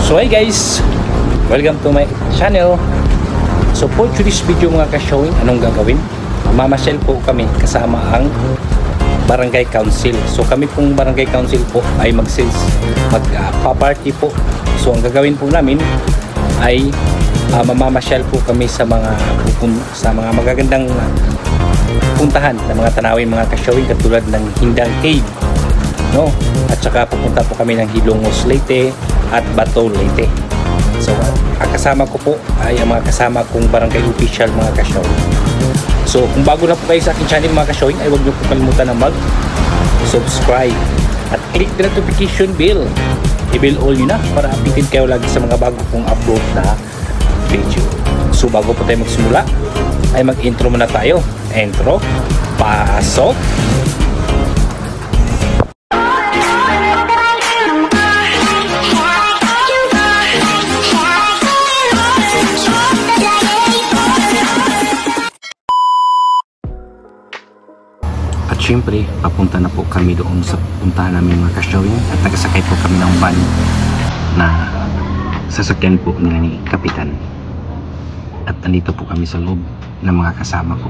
So hi guys, welcome to my channel. So for today's video mga ka-showing, anong gagawin? Mamasyal po kami kasama ang Barangay Council. So kami pong Barangay Council po ay magpa-party po. So ang gagawin po namin ay mamamasyal po kami sa mga magagandang puntahan ng mga tanawin mga ka-showing, katulad ng Hindang Cave, no? At saka pupunta po kami ng Hilongos Leyte at Bato Leyte. So ang kasama ko po ay ang mga kasama kong barangay official mga ka-showing. So kung bago na po kayo sa aking channel mga ka-showing, ay huwag niyo po kalimutan na mag-subscribe at click the notification bell. I-bell all yun na para updated kayo lagi sa mga bago kong upload na video. So bago po tayo magsimula, ay mag-intro muna tayo. Intro, pasok! At syempre, papunta na po kami doon sa puntahan namin mga ka-showing at nagsakay po kami ng van na sasakyan po nila ni Kapitan. At nandito po kami sa loob ng mga kasama ko.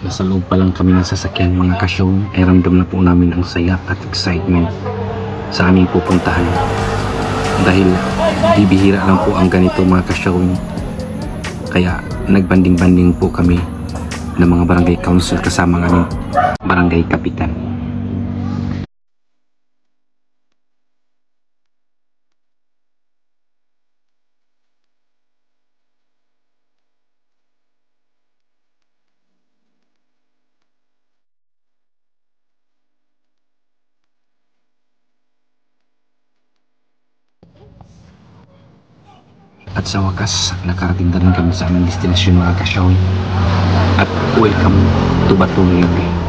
Nasa loob pa lang kami ng sasakyan mga ka-showing, ay ramdam na po namin ang saya at excitement sa aming pupuntahan. Dahil bibihira lang po ang ganito mga ka-showing. Kaya nagbanding-banding po kami ng mga barangay council kasama ng aming barangay kapitan. At sa wakas, nakarating na rin kami sa aming destinasyon mga ka-showing. At welcome to Bato Leyte.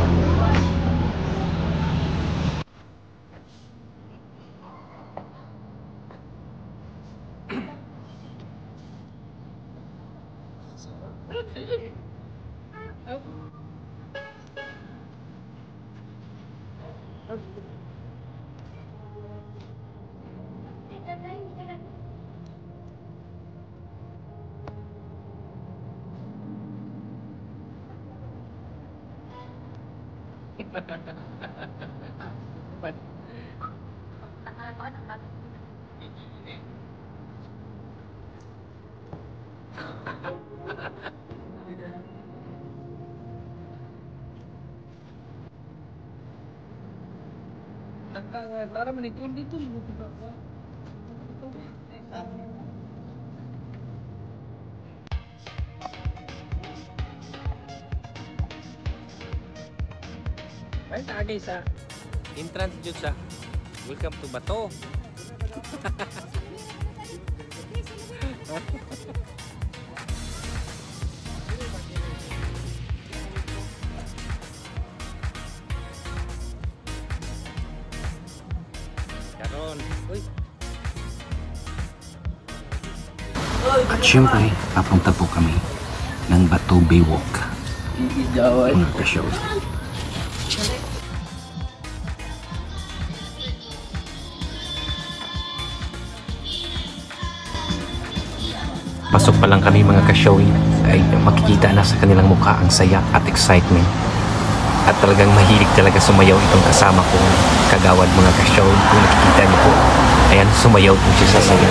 Para menitun dito ay tagay sa entrance dito sa welcome to Bato. At syempre, papunta po kami ng Bato Baywalk. Mga ka-showing. Pasok pa lang kami mga ka-showing ay makikita na sa kanilang mukha ang saya at excitement. At talagang mahilig talaga sumayaw itong kasama kong kagawad mga ka-showing. Kung nakikita niyo po, ayan, sumayaw po siya sa saya.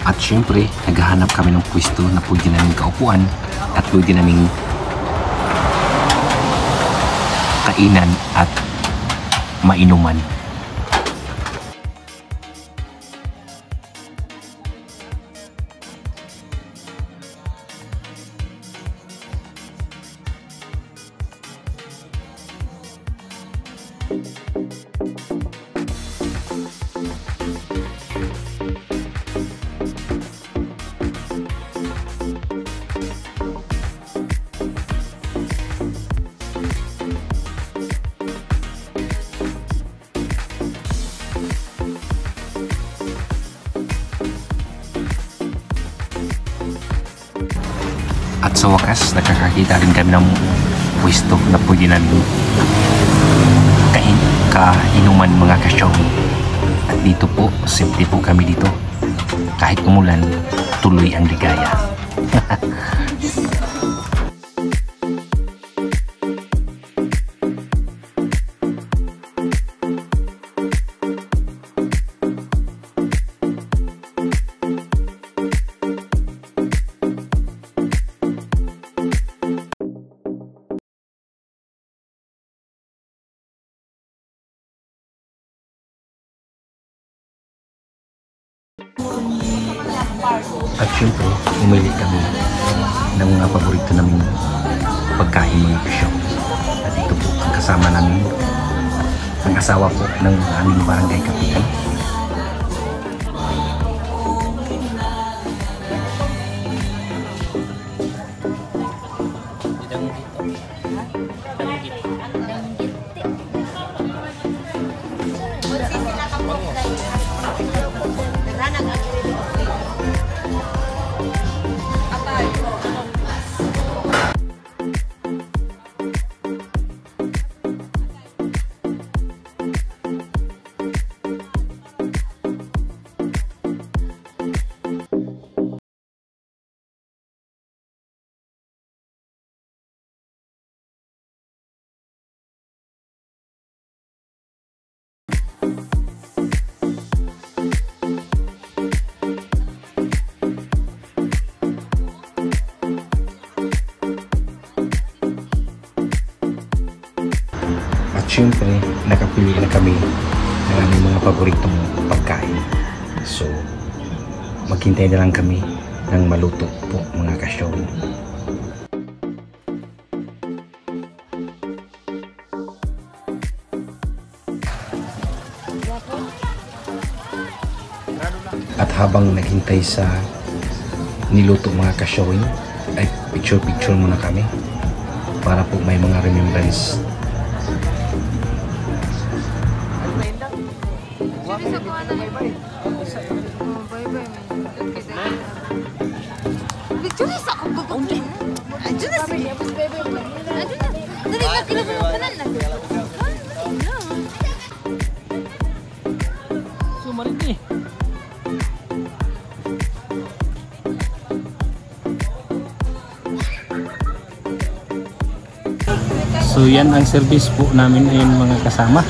At syempre, naghahanap kami ng pwesto na pwede namin kaupuan at pwede namin kainan at mainuman. At sa wakas, nakakakita rin kami ng pwesto na pwede namin kainuman mga kasyaw. At dito po, simple po kami dito. Kahit umulan, tuloy ang ligaya. At syempre, umili kami ng mga paborito naming pagkain mga kasyaw. At ito po ang kasama namin, ang asawa po ng aming barangay kapitan. Siyempre, nakapili na kami ng aming mga paboritong pagkain. So, maghintay na lang kami ng maluto po mga kasyaw. At habang naghintay sa niluto mga kasyawin, ay picture muna kami para po may mga remembrance. So yan ang service po namin ayun mga kasama.